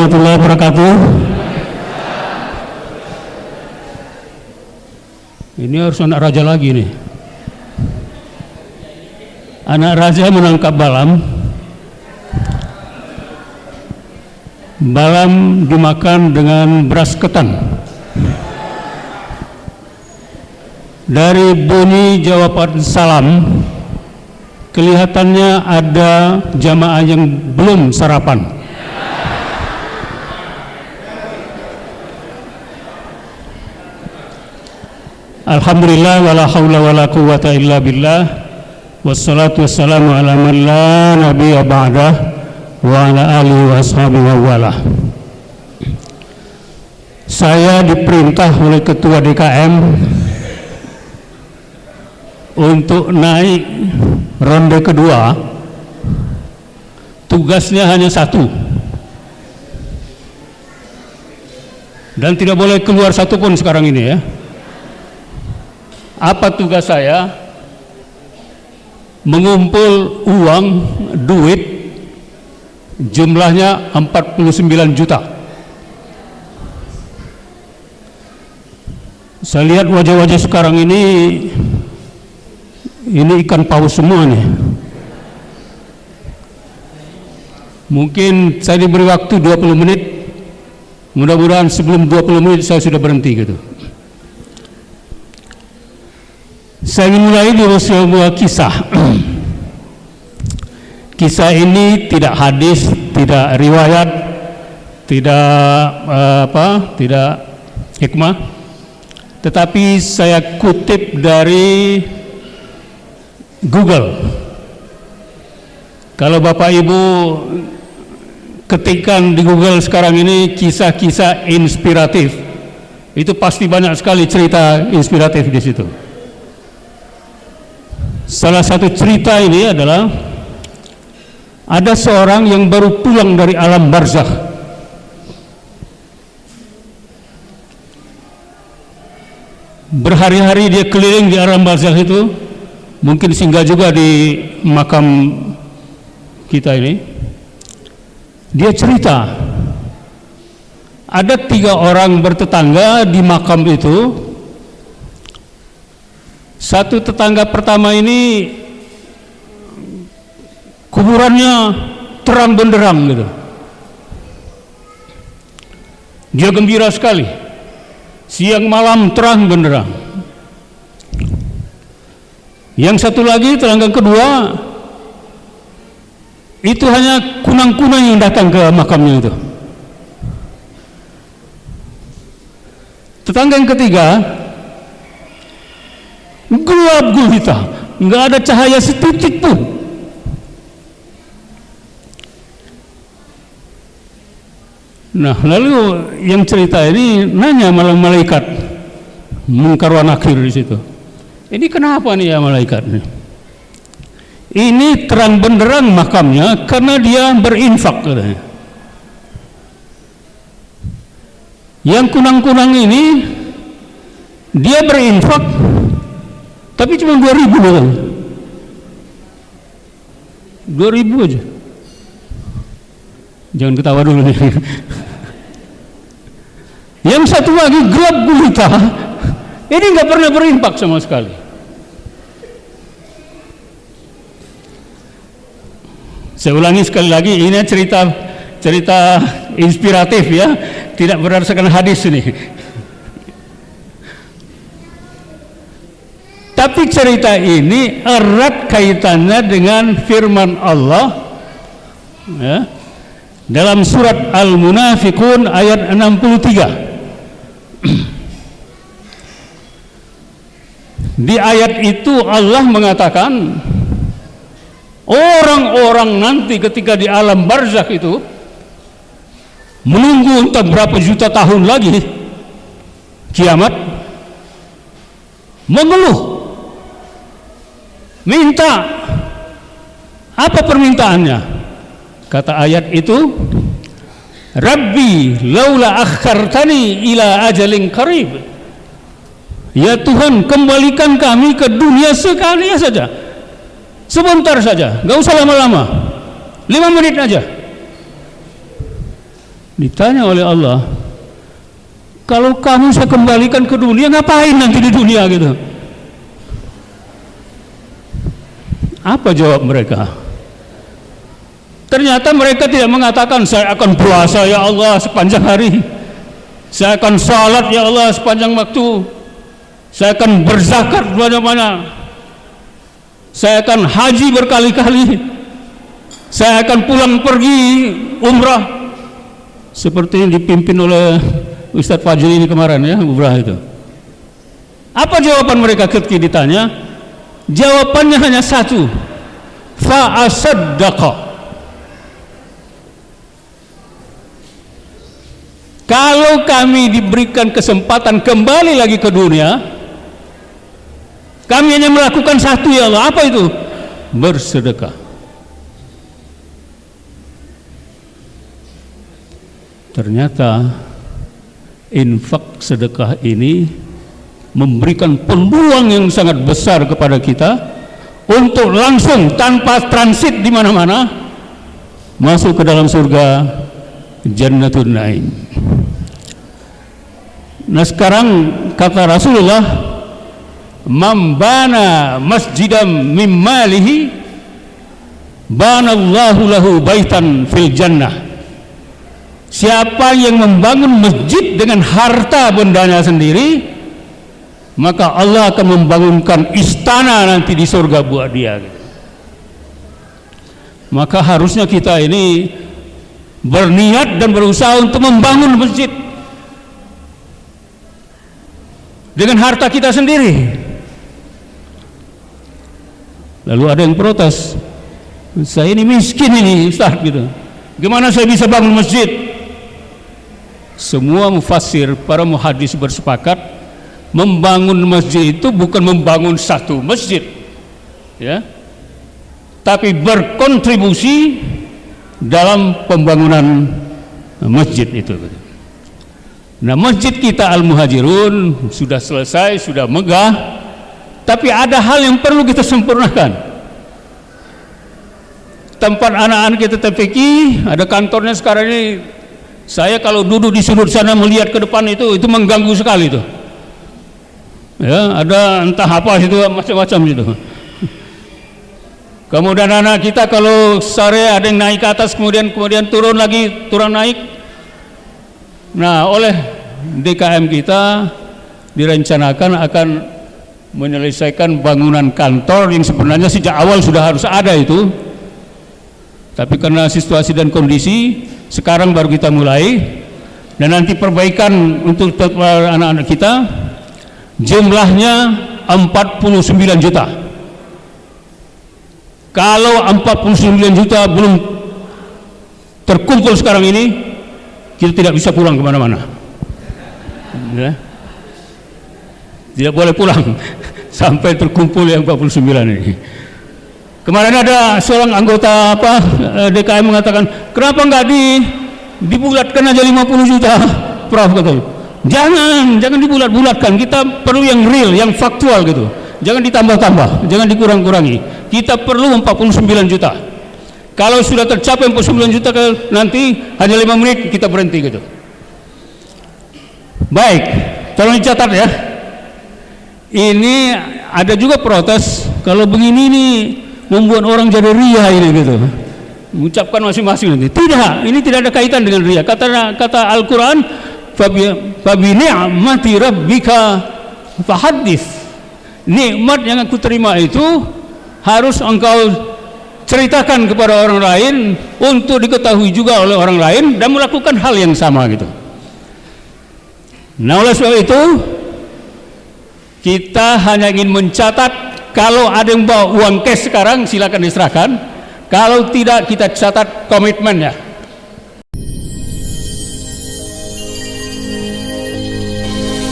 warahmatullahi wabarakatuh. Ini harus anak raja lagi nih. Anak raja menangkap Balam. Balam dimakan dengan beras ketan. Dari bunyi jawaban salam, kelihatannya ada jamaah yang belum sarapan. Alhamdulillah wala haula wala quwwata illa billah, wassalatu wassalamu ala man la nabiyya ba'dah wa ala alihi wa ashabihi wa wala. Saya diperintah oleh ketua DKM untuk naik ronde kedua. Tugasnya hanya satu dan tidak boleh keluar satu pun sekarang ini ya. Apa tugas saya? Mengumpul uang, duit jumlahnya 49 juta. Saya lihat wajah-wajah sekarang ini ikan paus semua nih. Mungkin saya diberi waktu 20 menit. Mudah-mudahan sebelum 20 menit saya sudah berhenti gitu. Saya ingin mulai dari sebuah kisah. Kisah ini tidak hadis, tidak riwayat, tidak hikmah, tetapi saya kutip dari Google. Kalau Bapak Ibu ketikkan di Google sekarang ini kisah-kisah inspiratif, itu pasti banyak sekali cerita inspiratif di situ. Salah satu cerita ini adalah ada seorang yang baru pulang dari alam barzakh. Berhari-hari dia keliling di alam barzakh itu, mungkin singgah juga di makam kita ini. Dia cerita ada 3 orang bertetangga di makam itu. Satu tetangga pertama ini kuburannya terang benderang gitu. Dia gembira sekali. Siang malam terang benderang. Yang satu lagi tetangga kedua itu hanya kunang-kunang yang datang ke makamnya itu. Tetangga yang ketiga gelap gulita, nggak ada cahaya setitik pun. Nah, lalu yang cerita ini nanya malam malaikat Munkar wa Nakir di situ. Ini kenapa nih ya malaikat nih? Ini terang benderang makamnya karena dia berinfak katanya. Yang kunang-kunang ini dia berinfak tapi cuma 2.000 loh. 2.000 aja. Jangan ketawa dulu nih. Yang satu lagi gelap gulita. Ini nggak pernah berinfak sama sekali. Saya ulangi sekali lagi, ini cerita inspiratif ya, tidak berdasarkan hadis ini. Tapi cerita ini erat kaitannya dengan firman Allah ya, dalam surat Al-Munafiqun ayat 63. Di ayat itu Allah mengatakan orang-orang nanti ketika di alam barzakh itu menunggu entah berapa juta tahun lagi kiamat, mengeluh, minta. Apa permintaannya? Kata ayat itu, Rabbi laula akhartani ila ajalin qarib. Ya Tuhan, kembalikan kami ke dunia sekali saja, sebentar saja, gak usah lama-lama, 5 menit aja. Ditanya oleh Allah, kalau kamu saya kembalikan ke dunia, ngapain nanti di dunia gitu? Apa jawab mereka? Ternyata mereka tidak mengatakan saya akan puasa ya Allah sepanjang hari, saya akan salat ya Allah sepanjang waktu, saya akan berzakat mana-mana, saya akan haji berkali-kali, saya akan pulang pergi umrah seperti yang dipimpin oleh Ustadz Fajri ini kemarin ya, umrah itu. Apa jawaban mereka ketika ditanya? Jawabannya hanya satu, fa asaddaqa. Kalau kami diberikan kesempatan kembali lagi ke dunia, kami hanya melakukan satu ya Allah. Apa itu? Bersedekah. Ternyata infak sedekah ini memberikan peluang yang sangat besar kepada kita untuk langsung tanpa transit di mana-mana masuk ke dalam surga Jannatul Naim. Nah sekarang kata Rasulullah, "Mambana masjidam mim malihi banallahu lahu baitan fil jannah." Siapa yang membangun masjid dengan harta bendanya sendiri, maka Allah akan membangunkan istana nanti di surga buat dia. Maka harusnya kita ini berniat dan berusaha untuk membangun masjid dengan harta kita sendiri. Lalu ada yang protes, saya ini miskin ini Ustaz gitu, gimana saya bisa bangun masjid? Semua mufassir, para muhadis bersepakat, membangun masjid itu bukan membangun satu masjid, ya, tapi berkontribusi dalam pembangunan masjid itu. Nah, masjid kita Al-Muhajirun sudah selesai, sudah megah, tapi ada hal yang perlu kita sempurnakan. Tempat anak-anak kita TPQ, ada kantornya sekarang ini. Saya kalau duduk di sudut sana melihat ke depan itu mengganggu sekali itu. Ya, ada entah apa itu macam-macam itu. Kemudian anak kita kalau sore ada yang naik ke atas kemudian turun lagi, turun naik. Nah, oleh DKM kita direncanakan akan menyelesaikan bangunan kantor yang sebenarnya sejak awal sudah harus ada itu. Tapi karena situasi dan kondisi sekarang baru kita mulai, dan nanti perbaikan untuk anak-anak kita jumlahnya 49 juta. Kalau 49 juta belum terkumpul sekarang ini, kita tidak bisa pulang kemana-mana ya. Tidak boleh pulang sampai terkumpul yang 49 ini. Kemarin ada seorang anggota DKM mengatakan, kenapa enggak dibulatkan aja 50 juta, Prof kata. Jangan dibulat-bulatkan, kita perlu yang real, yang faktual gitu. Jangan ditambah-tambah, jangan dikurang-kurangi. Kita perlu 49 juta. Kalau sudah tercapai 49 juta nanti hanya 5 menit kita berhenti gitu. Baik, tolong dicatat ya. Ini ada juga protes kalau begini nih membuat orang jadi ria ini gitu, mengucapkan masing-masing nanti. Tidak, ini tidak ada kaitan dengan ria. Kata Al-Quran, fabi ni'mati rabbika fahaddits. Nikmat yang aku terima itu harus engkau ceritakan kepada orang lain untuk diketahui juga oleh orang lain dan melakukan hal yang sama gitu. Nah, oleh sebab itu kita hanya ingin mencatat. Kalau ada yang bawa uang cash sekarang silakan diserahkan. Kalau tidak, kita catat komitmennya.